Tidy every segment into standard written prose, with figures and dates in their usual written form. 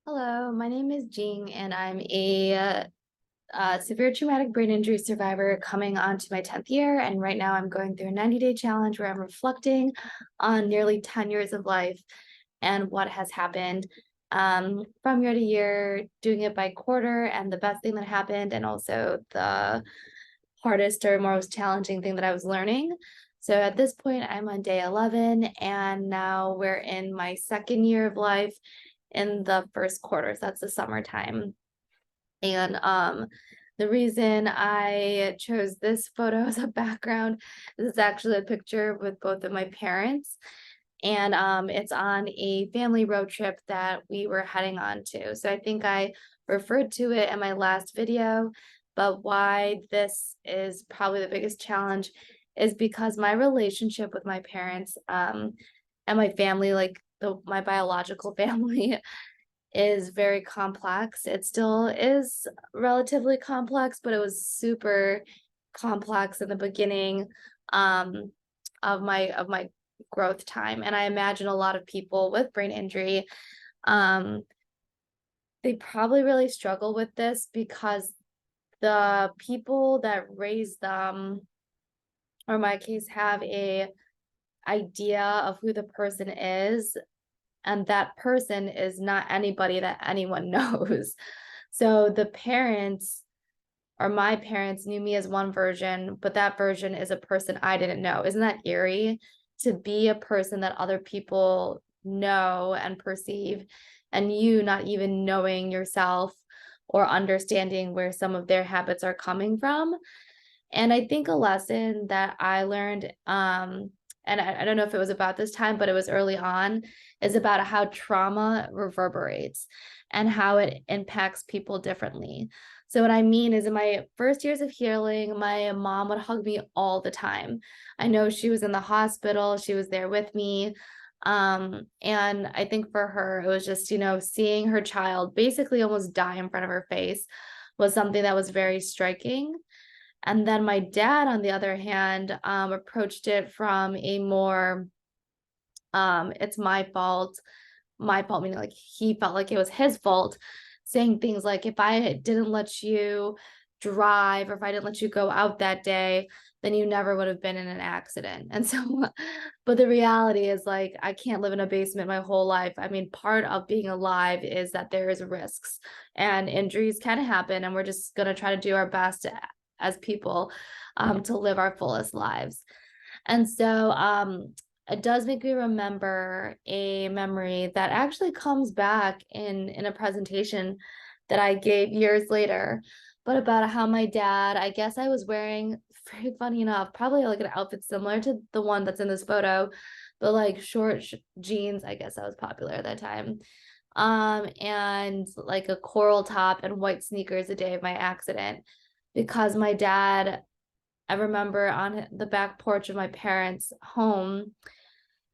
Hello, my name is Jing, and I'm a severe traumatic brain injury survivor coming on to my 10th year. And right now I'm going through a 90-day challenge where I'm reflecting on nearly 10 years of life and what has happened from year to year, doing it by quarter, and the best thing that happened, and also the hardest or most challenging thing that I was learning. So at this point, I'm on day 11, and now we're in my second year of life in the first quarter. So that's the summertime. And the reason I chose this photo as a background is it's actually a picture with both of my parents. And it's on a family road trip that we were heading on to. So I think I referred to it in my last video, but why this is probably the biggest challenge is because my relationship with my parents and my family, like my biological family, is very complex. It still is relatively complex, but it was super complex in the beginning um, of my growth time. And I imagine a lot of people with brain injury, um, they probably really struggle with this because the people that raise them, or in my case, have a idea of who the person is, and that person is not anybody that anyone knows. So the parents, or my parents, knew me as one version, but that version is a person I didn't know. Isn't that eerie, to be a person that other people know and perceive, and you not even knowing yourself or understanding where some of their habits are coming from? And I think a lesson that I learned, and I don't know if it was about this time, but it was early on, is about how trauma reverberates and how it impacts people differently. So what I mean is, in my first years of healing, my mom would hug me all the time. I know she was in the hospital, she was there with me. And I think for her, it was just, seeing her child basically almost die in front of her face was something that was very striking. And then my dad, on the other hand, approached it from a more, it's my fault, meaning like he felt like it was his fault, saying things like, if I didn't let you drive, or if I didn't let you go out that day, then you never would have been in an accident. And so, but the reality is, like, I can't live in a basement my whole life. I mean, part of being alive is that there is risks and injuries can happen, and we're just going to try to do our best as people to live our fullest lives. And so it does make me remember a memory that actually comes back in a presentation that I gave years later, but about how my dad, I guess I was wearing, very funny enough, probably like an outfit similar to the one that's in this photo, but like short jeans, I guess that was popular at that time. And like a coral top and white sneakers the day of my accident, because my dad, I remember on the back porch of my parents' home,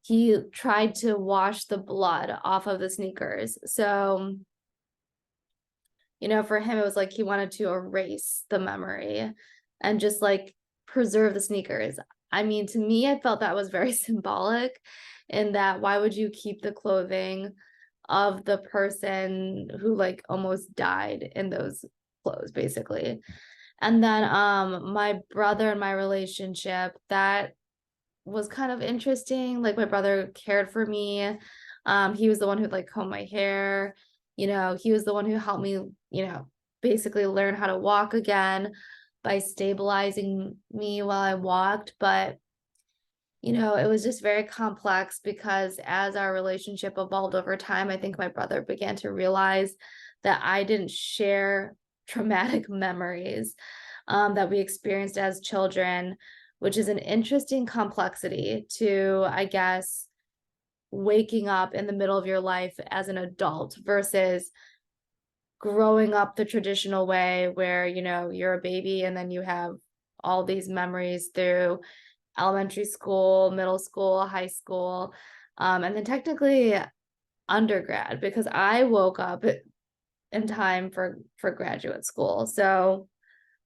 he tried to wash the blood off of the sneakers. So, for him, it was like he wanted to erase the memory and just like preserve the sneakers. I mean, to me, I felt that was very symbolic, in that why would you keep the clothing of the person who like almost died in those clothes, basically? And then my brother and my relationship, that was kind of interesting. Like, my brother cared for me. He was the one who like combed my hair. He was the one who helped me, basically learn how to walk again by stabilizing me while I walked. But it was just very complex, because as our relationship evolved over time, I think my brother began to realize that I didn't share traumatic memories that we experienced as children, which is an interesting complexity to, I guess, waking up in the middle of your life as an adult versus growing up the traditional way where, you're a baby and then you have all these memories through elementary school, middle school, high school, and then technically undergrad, because I woke up in time for graduate school. So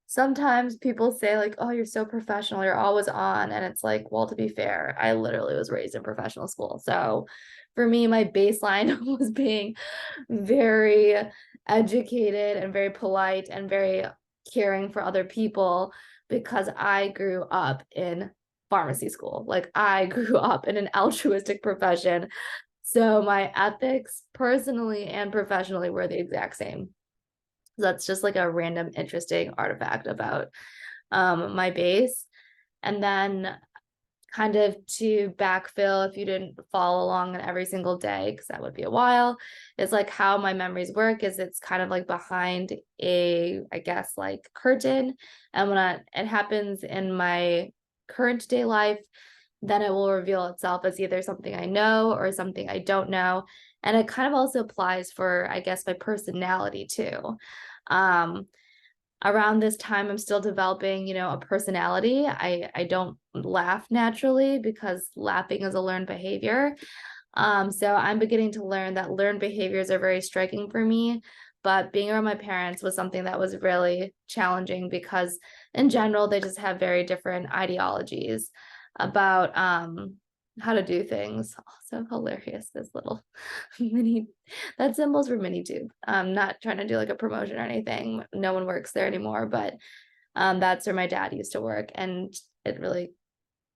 sometimes people say like, oh, you're so professional, you're always on. And it's like, well, to be fair, I literally was raised in professional school. So for me, my baseline was being very educated and very polite and very caring for other people because I grew up in pharmacy school. Like I grew up in an altruistic profession. So my ethics personally and professionally were the exact same. So that's just like a random interesting artifact about my base. And then kind of to backfill if you didn't follow along on every single day, because that would be a while, is like how my memories work is it's kind of like behind a, I guess, like curtain. And when it happens in my current day life, then it will reveal itself as either something I know or something I don't know. And it kind of also applies for, I guess, my personality too. Um, Around this time, I'm still developing, a personality. I don't laugh naturally because laughing is a learned behavior. So I'm beginning to learn that learned behaviors are very striking for me. But being around my parents was something that was really challenging because in general, they just have very different ideologies about how to do things. Also hilarious, this little mini, that symbol's for mini tube. I'm not trying to do like a promotion or anything. No one works there anymore, but that's where my dad used to work. And it really,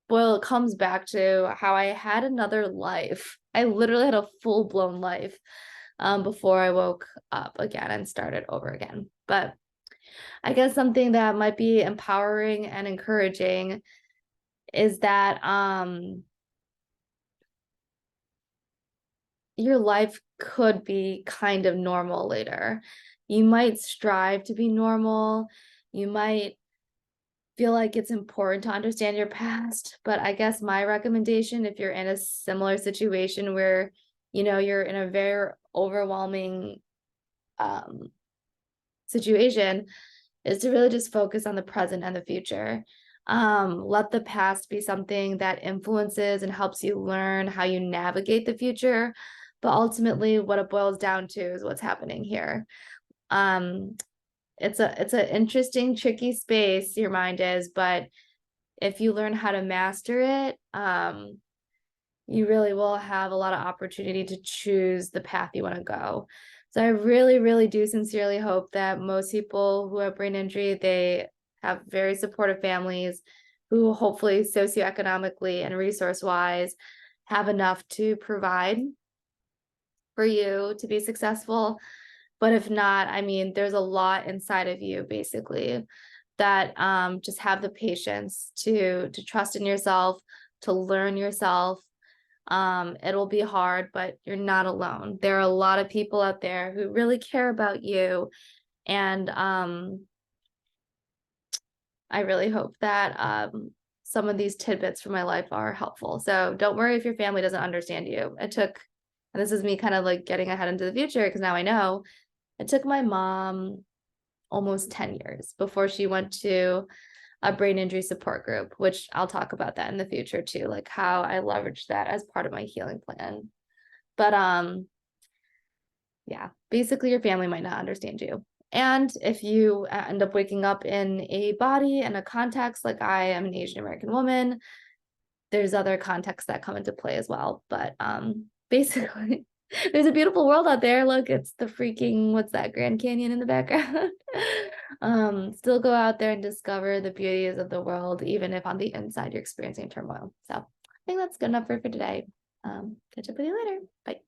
well, it comes back to how I had another life. I literally had a full-blown life before I woke up again and started over again. But I guess something that might be empowering and encouraging is that your life could be kind of normal later. You might strive to be normal. You might feel like it's important to understand your past, but I guess my recommendation, if you're in a similar situation where, you're in a very overwhelming situation, is to really just focus on the present and the future. Let the past be something that influences and helps you learn how you navigate the future. But ultimately, what it boils down to is what's happening here. Um, it's an interesting, tricky space, your mind is, but if you learn how to master it, you really will have a lot of opportunity to choose the path you want to go. So I really, really do sincerely hope that most people who have brain injury, they have very supportive families who hopefully socioeconomically and resource-wise have enough to provide for you to be successful. But if not, I mean, there's a lot inside of you basically that just have the patience to trust in yourself, to learn yourself. It'll be hard, but you're not alone. There are a lot of people out there who really care about you. And I really hope that some of these tidbits from my life are helpful. So don't worry if your family doesn't understand you. And this is me kind of like getting ahead into the future because now I know it took my mom almost 10 years before she went to a brain injury support group, which I'll talk about that in the future too, like how I leveraged that as part of my healing plan. But yeah, basically your family might not understand you. And if you end up waking up in a body and a context, like I am an Asian American woman, there's other contexts that come into play as well. But basically there's a beautiful world out there. Look, it's the freaking, what's that, Grand Canyon in the background? Still go out there and discover the beauties of the world, even if on the inside you're experiencing turmoil. So I think that's good enough for today. Catch up with you later. Bye.